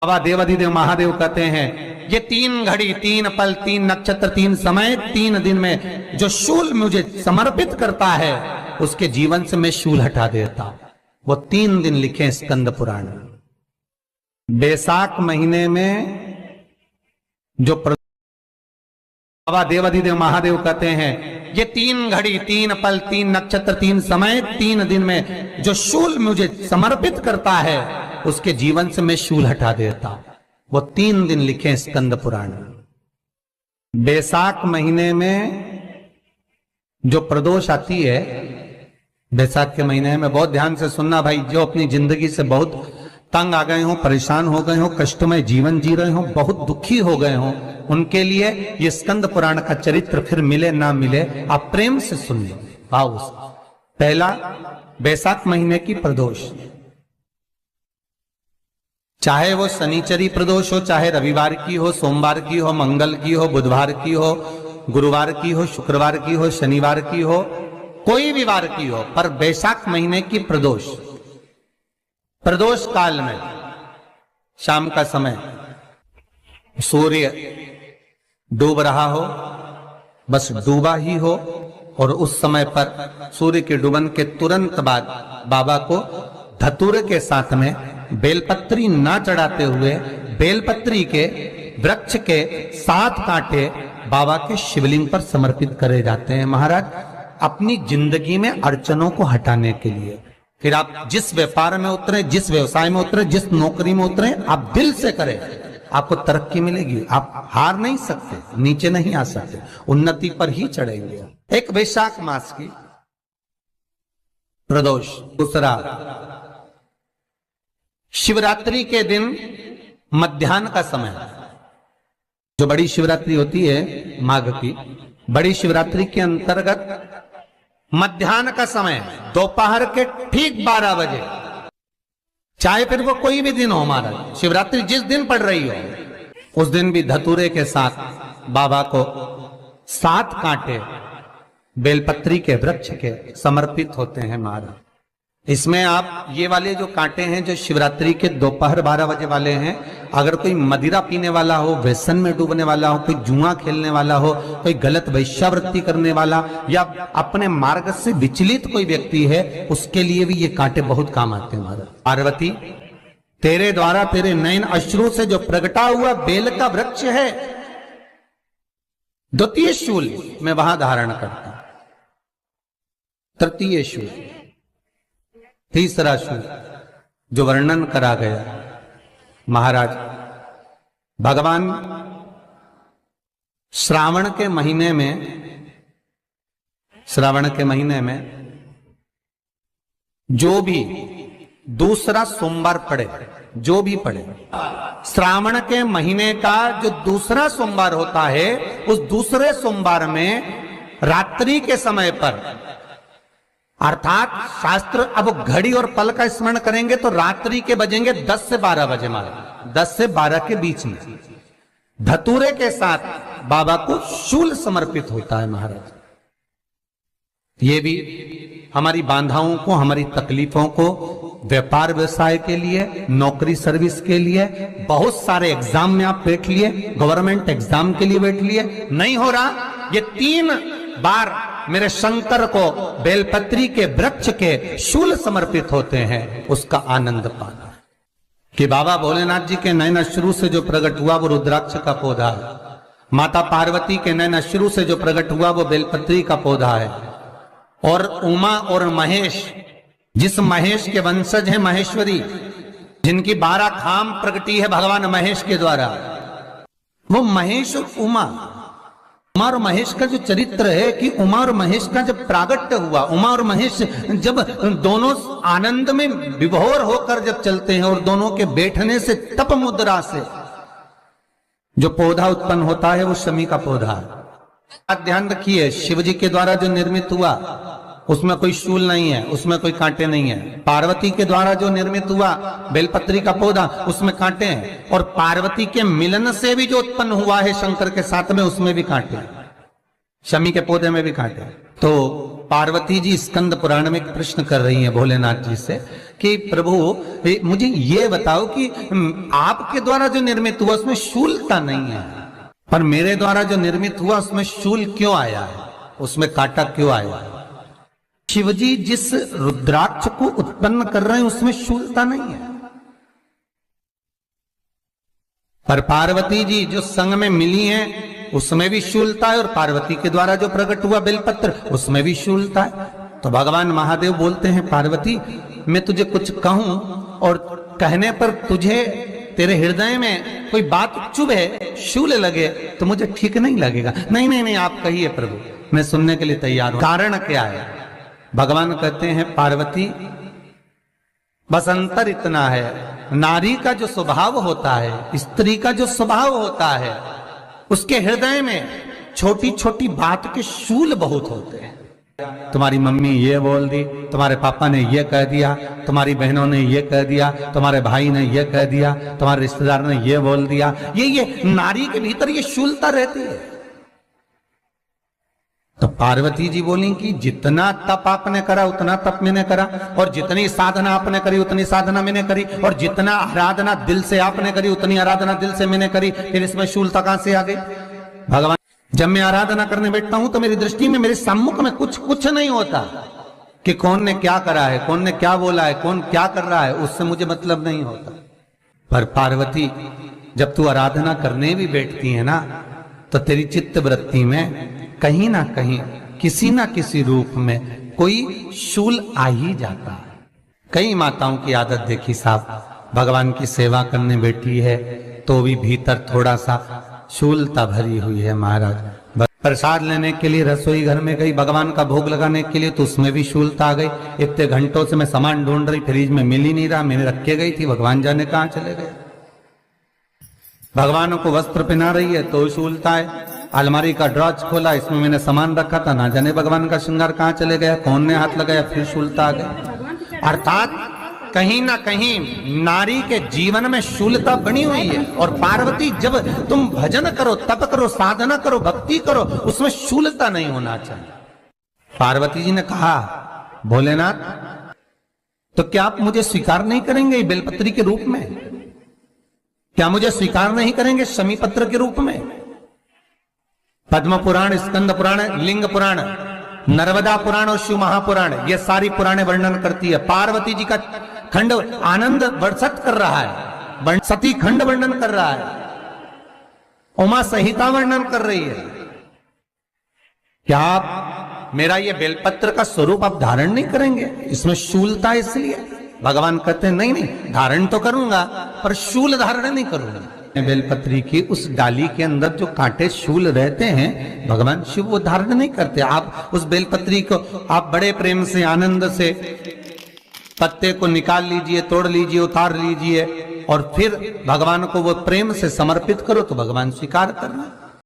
बाबा देवाधिदेव महादेव कहते हैं ये 3 घड़ी 3 पल 3 नक्षत्र 3 समय 3 दिन में जो शूल मुझे समर्पित करता है उसके जीवन से मैं शूल हटा देता। वो 3 दिन लिखे स्कंद पुराण। बैसाख महीने में जो बाबा देवाधिदेव महादेव कहते हैं ये 3 घड़ी 3 पल 3 नक्षत्र 3 समय 3 दिन में जो शूल मुझे समर्पित करता है उसके जीवन से मैं शूल हटा देता। वो 3 दिन लिखे स्कंद पुराण। बैसाख महीने में जो प्रदोष आती है, बैसाख के महीने में बहुत ध्यान से सुनना भाई, जो अपनी जिंदगी से बहुत तंग आ गए हो, परेशान हो गए हो, कष्टमय जीवन जी रहे हो, बहुत दुखी हो गए हो, उनके लिए ये स्कंद पुराण का चरित्र फिर मिले ना मिले आप प्रेम से सुन लो। आओ, पहला बैसाख महीने की प्रदोष, चाहे वो शनिचरी प्रदोष हो, चाहे रविवार की हो, सोमवार की हो, मंगल की हो, बुधवार की हो, गुरुवार की हो, शुक्रवार की हो, शनिवार की हो, कोई भी वार की हो, पर बैसाख महीने की प्रदोष, प्रदोष काल में शाम का समय सूर्य डूब रहा हो, बस डूबा ही हो, और उस समय पर सूर्य के डूबन के तुरंत बाद बाबा को धतूरे के साथ में बेलपत्री ना चढ़ाते हुए बेलपत्री के वृक्ष के 7 कांटे बाबा के शिवलिंग पर समर्पित करे जाते हैं महाराज, अपनी जिंदगी में अड़चनों को हटाने के लिए। फिर आप जिस व्यापार में उतरे, जिस व्यवसाय में उतरे, जिस नौकरी में उतरे, आप दिल से करें, आपको तरक्की मिलेगी। आप हार नहीं सकते, नीचे नहीं आ सकते, उन्नति पर ही चढ़ेंगे। एक वैशाख मास की प्रदोष। दूसरा शिवरात्रि के दिन मध्याह्न का समय, जो बड़ी शिवरात्रि होती है माघ की, बड़ी शिवरात्रि के अंतर्गत मध्याह्न का समय, दोपहर के ठीक 12 बजे, चाहे फिर वो कोई भी दिन हो महाराज, शिवरात्रि जिस दिन पड़ रही हो उस दिन भी धतूरे के साथ बाबा को 7 कांटे बेलपत्री के वृक्ष के समर्पित होते हैं महाराज। इसमें आप ये वाले जो कांटे हैं जो शिवरात्रि के दोपहर 12 बजे वाले हैं, अगर कोई मदिरा पीने वाला हो, व्यसन में डूबने वाला हो, कोई जुआ खेलने वाला हो, कोई गलत वैश्यावृत्ति करने वाला, या अपने मार्ग से विचलित कोई व्यक्ति है, उसके लिए भी ये कांटे बहुत काम आते हैं महाराज। पार्वती, तेरे द्वारा तेरे नयन अश्रु से जो प्रगटा हुआ बेल का वृक्ष है, द्वितीय शूल मैं वहां धारण करता, तृतीय शूल, तीसरा शूल जो वर्णन करा गया महाराज, भगवान श्रावण के महीने में जो भी दूसरा सोमवार पड़े, जो भी पड़े, श्रावण के महीने का जो दूसरा सोमवार होता है, उस दूसरे सोमवार में रात्रि के समय पर, अर्थात शास्त्र अब घड़ी और पल का स्मरण करेंगे तो रात्रि के बजेंगे 10 से 12 बजे महाराज, 10 से 12 के बीच में धतूरे के साथ बाबा को शूल समर्पित होता है महाराज। ये भी हमारी बाधाओं को, हमारी तकलीफों को, व्यापार व्यवसाय के लिए, नौकरी सर्विस के लिए, बहुत सारे एग्जाम में आप बैठ लिए, गवर्नमेंट एग्जाम के लिए बैठ लिए, नहीं हो रहा, ये 3 बार मेरे शंकर को बेलपत्री के वृक्ष के शूल समर्पित होते हैं, उसका आनंद पाना। कि बाबा भोलेनाथ जी के नयन अश्रु से जो प्रकट हुआ वो रुद्राक्ष का पौधा है, माता पार्वती के नयन अश्रु से जो प्रकट हुआ वो बेलपत्री का पौधा है, और उमा और महेश, जिस महेश के वंशज हैं महेश्वरी, जिनकी 12 धाम प्रगटी है भगवान महेश के द्वारा, वो महेश और उमा और महेश का जो चरित्र है कि उमा और महेश का जब प्रागट्य हुआ, उमा और महेश जब दोनों आनंद में विभोर होकर जब चलते हैं, और दोनों के बैठने से तप मुद्रा से जो पौधा उत्पन्न होता है वो शमी का पौधा है। ध्यान रखिए, शिव जी के द्वारा जो निर्मित हुआ उसमें कोई शूल नहीं है, उसमें कोई कांटे नहीं है। पार्वती के द्वारा जो निर्मित हुआ बेलपत्री का पौधा, उसमें कांटे हैं, और पार्वती के मिलन से भी जो उत्पन्न हुआ है शंकर के साथ में, उसमें भी कांटे हैं, शमी के पौधे में भी कांटे हैं। तो पार्वती जी स्कंद पुराण में एक प्रश्न कर रही हैं भोलेनाथ जी से कि प्रभु मुझे ये बताओ कि आपके द्वारा जो निर्मित हुआ उसमें शूलता नहीं है, पर मेरे द्वारा जो निर्मित हुआ उसमें शूल क्यों आया है, उसमें कांटा क्यों आया है? शिवजी जिस रुद्राक्ष को उत्पन्न कर रहे हैं उसमें शूलता नहीं है, पर पार्वती जी जो संग में मिली हैं उसमें भी शूलता है, और पार्वती के द्वारा जो प्रकट हुआ बेलपत्र उसमें भी शूलता है। तो भगवान महादेव बोलते हैं पार्वती मैं तुझे कुछ कहूं और कहने पर तुझे तेरे हृदय में कोई बात चुभे, शूल लगे तो मुझे ठीक नहीं लगेगा। नहीं नहीं नहीं आप कहिए प्रभु, मैं सुनने के लिए तैयार हूं। कारण क्या है? भगवान कहते हैं पार्वती बस अंतर इतना है, नारी का जो स्वभाव होता है, स्त्री का जो स्वभाव होता है, उसके हृदय में छोटी छोटी बात के शूल बहुत होते हैं। तुम्हारी मम्मी ये बोल दी, तुम्हारे पापा ने ये कह दिया, तुम्हारी बहनों ने ये कह दिया, तुम्हारे भाई ने ये कह दिया, तुम्हारे रिश्तेदार ने ये बोल दिया, ये नारी के भीतर ये शूलता रहती है। तो पार्वती जी बोली कि जितना तप आपने करा उतना तप मैंने करा, और जितनी साधना आपने करी उतनी साधना मैंने करी, और जितना आराधना दिल से आपने करी उतनी आराधना दिल से मैंने करी, फिर इसमें शूलता कहां से आ गई? भगवान जब मैं आराधना करने बैठता हूं तो मेरी दृष्टि में मेरे सम्मुख में कुछ नहीं होता कि कौन ने क्या करा है, कौन ने क्या बोला है, कौन क्या कर रहा है, उससे मुझे मतलब नहीं होता। पर पार्वती जब तू आराधना करने भी बैठती है ना तो तेरी चित्त वृत्ति में कहीं ना कहीं किसी ना किसी रूप में कोई शूल आ ही जाता है। कई माताओं की आदत देखी साहब, भगवान की सेवा करने बैठी है तो भी भीतर थोड़ा सा शूलता भरी हुई है। महाराज प्रसाद लेने के लिए रसोई घर में गई, भगवान का भोग लगाने के लिए, तो उसमें भी शूलता आ गई। इतने घंटों से मैं सामान ढूंढ रही, फ्रिज में मिल ही नहीं रहा, मैंने रख के गई थी, भगवान जाने कहां चले गए। भगवान को वस्त्र पहना रही है तो शूलता है। अलमारी का ड्रॉज खोला, इसमें मैंने सामान रखा था, ना जाने भगवान का श्रृंगार कहां चले गया, कौन ने हाथ लगाया, फिर शूलता आ गई। अर्थात कहीं ना कहीं नारी के जीवन में शूलता बनी हुई है। और पार्वती जब तुम भजन करो, तप करो, साधना करो, भक्ति करो, उसमें शूलता नहीं होना चाहिए। पार्वती जी ने कहा भोलेनाथ तो क्या आप मुझे स्वीकार नहीं करेंगे बेलपत्री के रूप में? क्या मुझे स्वीकार नहीं करेंगे शमी पत्र के रूप में? पद्म पुराण, स्कंद पुराण, लिंग पुराण, नर्मदा पुराण और शिव महापुराण, ये सारी पुराणे वर्णन करती है। पार्वती जी का खंड आनंद वर्षत कर रहा है, सती खंड वर्णन कर रहा है, उमा संहिता वर्णन कर रही है। क्या आप मेरा ये बेलपत्र का स्वरूप आप धारण नहीं करेंगे? इसमें शूलता इसलिए भगवान कहते हैं नहीं नहीं धारण तो करूंगा पर शूल धारण नहीं करूंगा। बेलपत्री की उस डाली के अंदर जो कांटे शूल रहते हैं भगवान शिव वो धारण नहीं करते। आप उस बेलपत्री को आप बड़े प्रेम से आनंद से पत्ते को निकाल लीजिए, तोड़ लीजिए, उतार लीजिए और फिर भगवान को वो प्रेम से समर्पित करो तो भगवान स्वीकार करना।